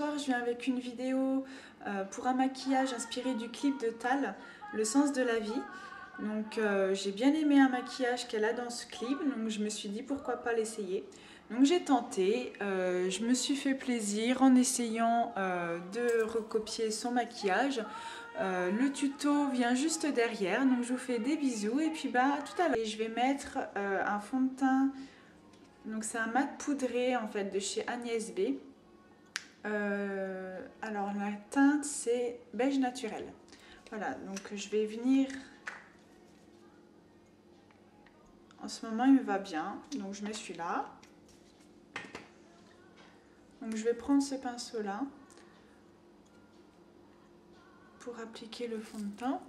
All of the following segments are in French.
soir je viens avec une vidéo pour un maquillage inspiré du clip de Tal, Le sens de la vie. Donc j'ai bien aimé un maquillage qu'elle a dans ce clip, donc je me suis dit pourquoi pas l'essayer. Donc j'ai tenté, je me suis fait plaisir en essayant de recopier son maquillage. Le tuto vient juste derrière, donc je vous fais des bisous et puis bah tout à l'heure. Et je vais mettre un fond de teint, donc c'est un mat poudré en fait de chez Agnès B. Alors la teinte c'est beige naturel. Voilà, donc je vais venir... En ce moment il me va bien, donc je mets celui-là. Donc je vais prendre ce pinceau là pour appliquer le fond de teint.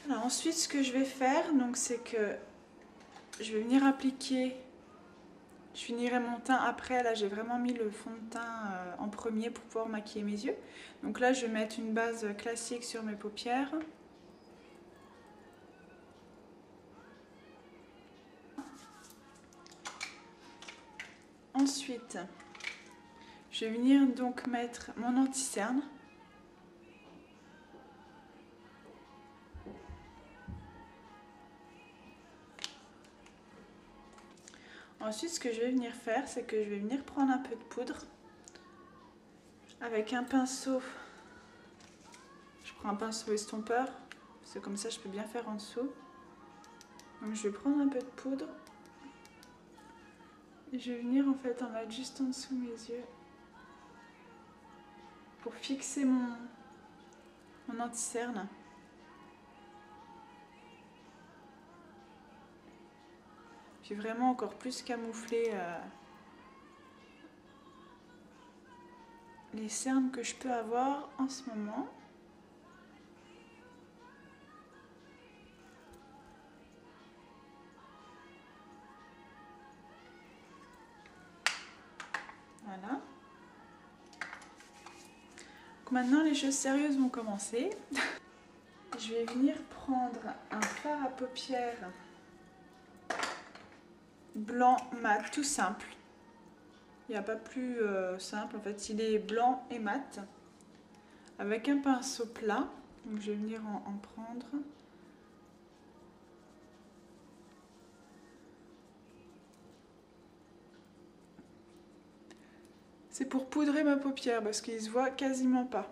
Alors ensuite ce que je vais faire, c'est que je vais venir appliquer, je finirai mon teint après. Là j'ai vraiment mis le fond de teint en premier pour pouvoir maquiller mes yeux. Donc là je vais mettre une base classique sur mes paupières. Ensuite, je vais venir donc mettre mon anti-cerne. Ensuite, ce que je vais venir faire, c'est que je vais venir prendre un peu de poudre avec un pinceau. Je prends un pinceau estompeur, parce que comme ça, je peux bien faire en dessous. Donc, je vais prendre un peu de poudre. Et je vais venir en fait en mettre juste en dessous mes yeux pour fixer mon anti-cerne. Puis vraiment encore plus camoufler les cernes que je peux avoir en ce moment. Voilà. Donc maintenant les choses sérieuses vont commencer. Je vais venir prendre un fard à paupières blanc mat, tout simple. Il n'y a pas plus simple, en fait il est blanc et mat. Avec un pinceau plat, donc je vais venir en prendre. C'est pour poudrer ma paupière parce qu'il se voit quasiment pas.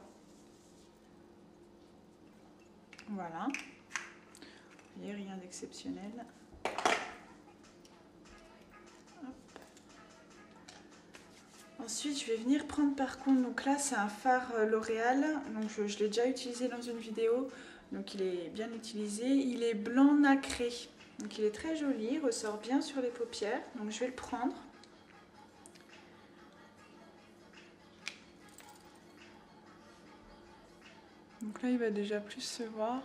Voilà. Vous voyez, rien d'exceptionnel. Ensuite, je vais venir prendre par contre, donc là c'est un fard L'Oréal, donc je l'ai déjà utilisé dans une vidéo, donc il est bien utilisé. Il est blanc nacré, donc il est très joli, il ressort bien sur les paupières, donc je vais le prendre. Donc là il va déjà plus se voir.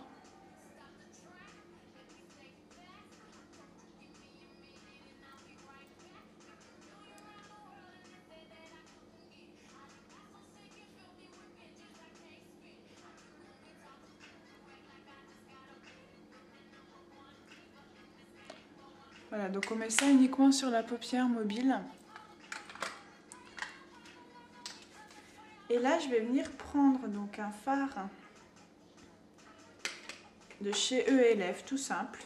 Voilà, donc on met ça uniquement sur la paupière mobile. Et là, je vais venir prendre donc un fard de chez ELF, tout simple.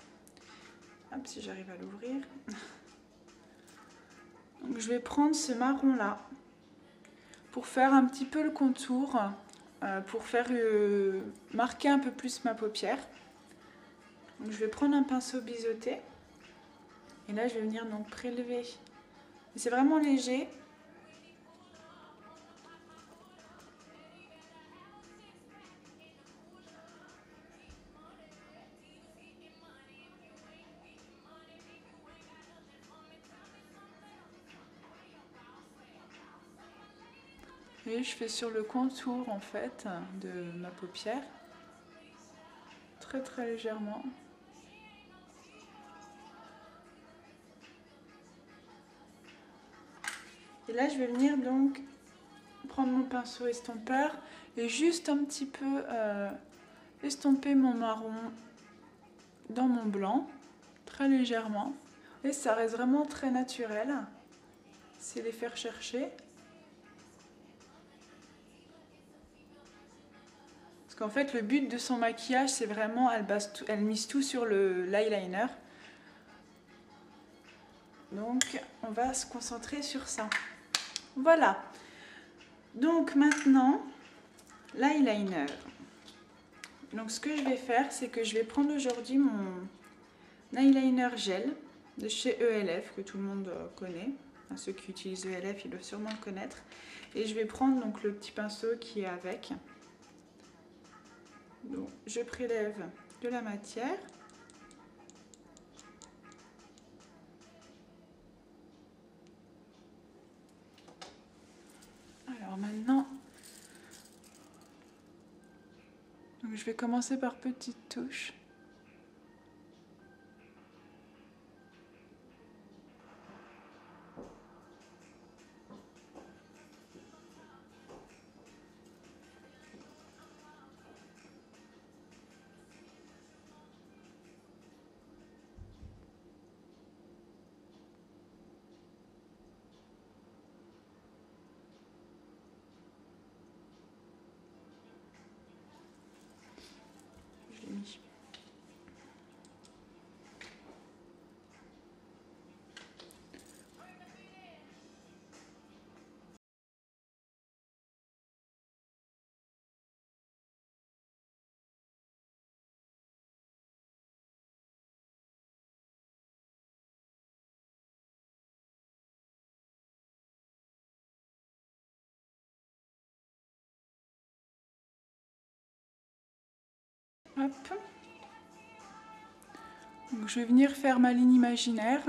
Hop, si j'arrive à l'ouvrir. Donc je vais prendre ce marron là pour faire un petit peu le contour, pour faire marquer un peu plus ma paupière. Donc je vais prendre un pinceau biseauté. Et là, je vais venir donc prélever. C'est vraiment léger. Et je fais sur le contour en fait de ma paupière. Très très légèrement. Et là, je vais venir donc prendre mon pinceau estompeur et juste un petit peu estomper mon marron dans mon blanc, très légèrement. Et ça reste vraiment très naturel, c'est les faire chercher. qu'en fait, le but de son maquillage, c'est vraiment, elle mise tout sur l'eyeliner. Donc, on va se concentrer sur ça. Voilà. Donc maintenant, l'eyeliner. Donc ce que je vais faire, c'est que je vais prendre aujourd'hui mon eyeliner gel de chez ELF, que tout le monde connaît. Enfin, ceux qui utilisent ELF, ils doivent sûrement le connaître. Et je vais prendre donc le petit pinceau qui est avec. Donc je prélève de la matière. Alors maintenant, donc je vais commencer par petites touches. Je l'ai mis. Hop. Donc, je vais venir faire ma ligne imaginaire.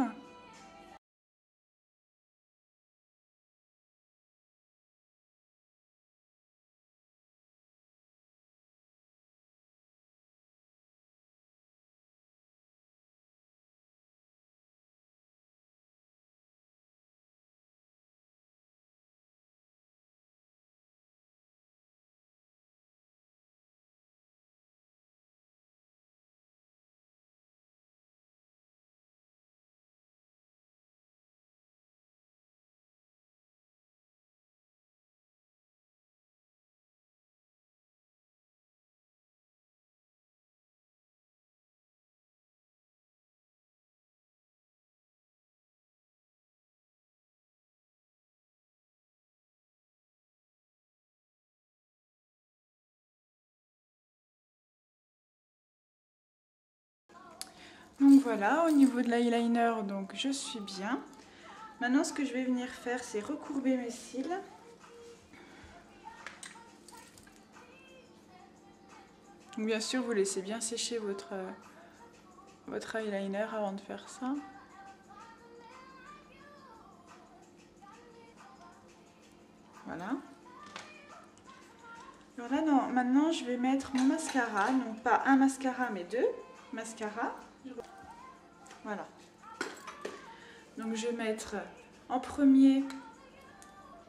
Donc voilà, au niveau de l'eyeliner, donc je suis bien. Maintenant, ce que je vais venir faire, c'est recourber mes cils. Donc, bien sûr, vous laissez bien sécher votre eyeliner avant de faire ça. Voilà. Alors là, non, maintenant, je vais mettre mon mascara. Donc, pas un mascara, mais deux mascaras. Voilà. Donc, je vais mettre en premier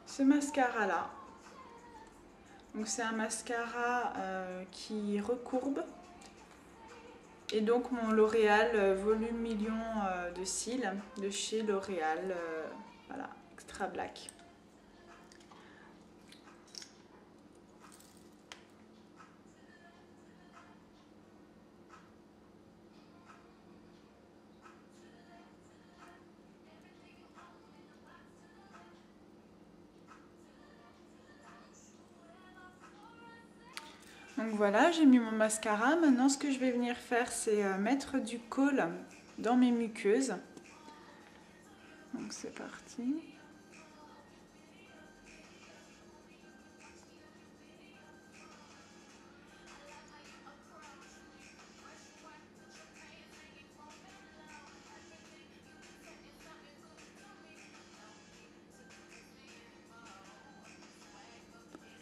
ce mascara-là. Donc, c'est un mascara qui recourbe. Et donc, mon L'Oréal Volume Million de cils de chez L'Oréal, voilà, Extra Black. Donc voilà, j'ai mis mon mascara. Maintenant, ce que je vais venir faire, c'est mettre du kohl dans mes muqueuses. Donc c'est parti.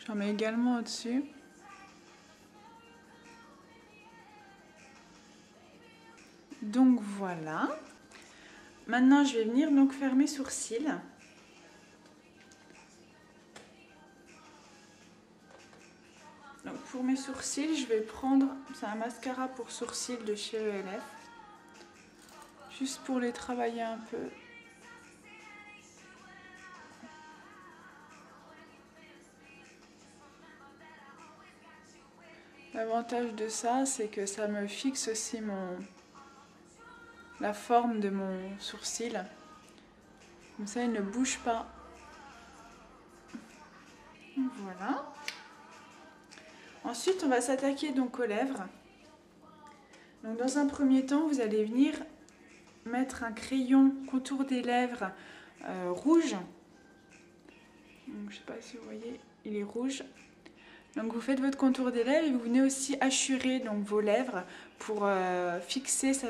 J'en mets également au-dessus. Donc voilà. Maintenant, je vais venir donc faire mes sourcils. Donc pour mes sourcils, je vais prendre, c'est un mascara pour sourcils de chez ELF. Juste pour les travailler un peu. L'avantage de ça, c'est que ça me fixe aussi la forme de mon sourcil. Comme ça, il ne bouge pas. Voilà. Ensuite, on va s'attaquer donc aux lèvres. Donc, dans un premier temps, vous allez venir mettre un crayon contour des lèvres rouge. Donc, je ne sais pas si vous voyez, il est rouge. Donc vous faites votre contour des lèvres et vous venez aussi hachurer donc vos lèvres pour fixer, ça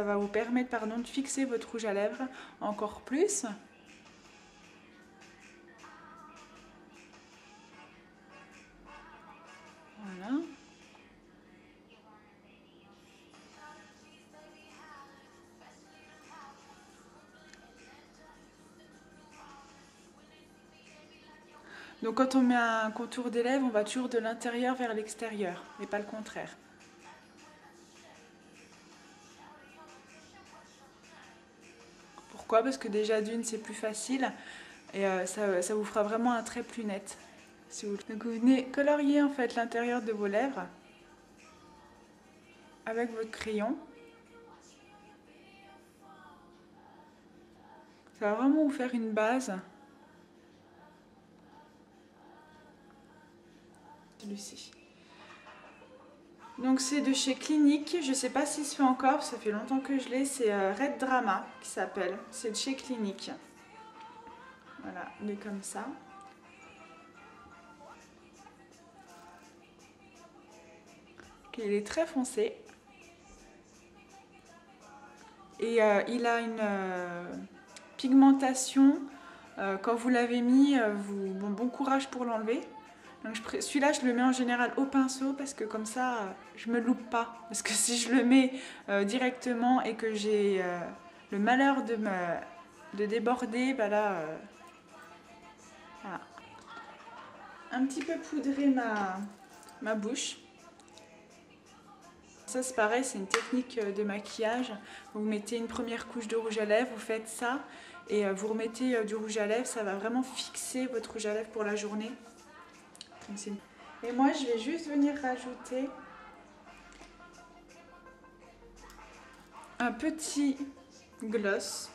va vous permettre de fixer votre rouge à lèvres encore plus. Voilà. Donc quand on met un contour des lèvres, on va toujours de l'intérieur vers l'extérieur et pas le contraire. Pourquoi? Parce que déjà d'une c'est plus facile et ça vous fera vraiment un trait plus net. Donc vous venez colorier en fait l'intérieur de vos lèvres avec votre crayon. Ça va vraiment vous faire une base. Celui-ci. Donc c'est de chez Clinique, je sais pas s'il se fait encore, ça fait longtemps que je l'ai, c'est Red Drama qui s'appelle, c'est de chez Clinique. Voilà, il est comme ça. Okay, il est très foncé. Et il a une pigmentation, quand vous l'avez mis, bon courage pour l'enlever. Donc celui-là, je le mets en général au pinceau parce que comme ça, je me loupe pas. Parce que si je le mets directement et que j'ai le malheur de déborder, bah là, voilà. Un petit peu poudrer ma bouche. Ça c'est pareil, c'est une technique de maquillage. Vous mettez une première couche de rouge à lèvres, vous faites ça et vous remettez du rouge à lèvres. Ça va vraiment fixer votre rouge à lèvres pour la journée. Et moi, je vais juste venir rajouter un petit gloss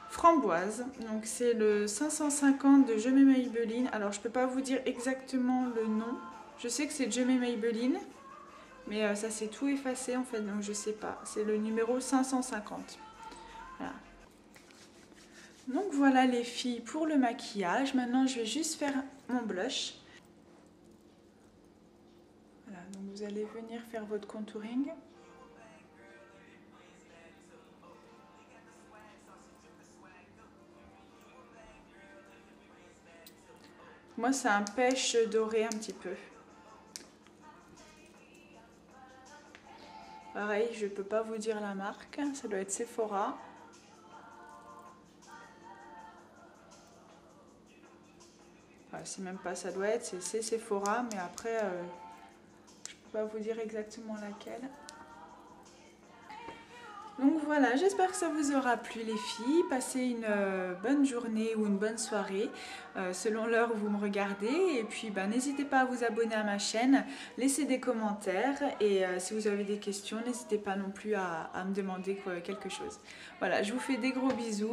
framboise. Donc c'est le 550 de Je m'aime Maybelline. Alors je peux pas vous dire exactement le nom. Je sais que c'est Je m'aime Maybelline, mais ça s'est tout effacé en fait, donc je sais pas. C'est le numéro 550. Voilà. Donc voilà les filles pour le maquillage. Maintenant je vais juste faire mon blush. Voilà, donc vous allez venir faire votre contouring. Moi c'est un pêche doré un petit peu. Pareil, je peux pas vous dire la marque, ça doit être Sephora. Enfin, c'est même pas ça doit être, c'est Sephora, mais après je peux pas vous dire exactement laquelle. Donc voilà, j'espère que ça vous aura plu les filles. Passez une bonne journée ou une bonne soirée selon l'heure où vous me regardez. Et puis n'hésitez pas à vous abonner à ma chaîne, laissez des commentaires et si vous avez des questions, n'hésitez pas non plus à me demander quelque chose. Voilà, je vous fais des gros bisous.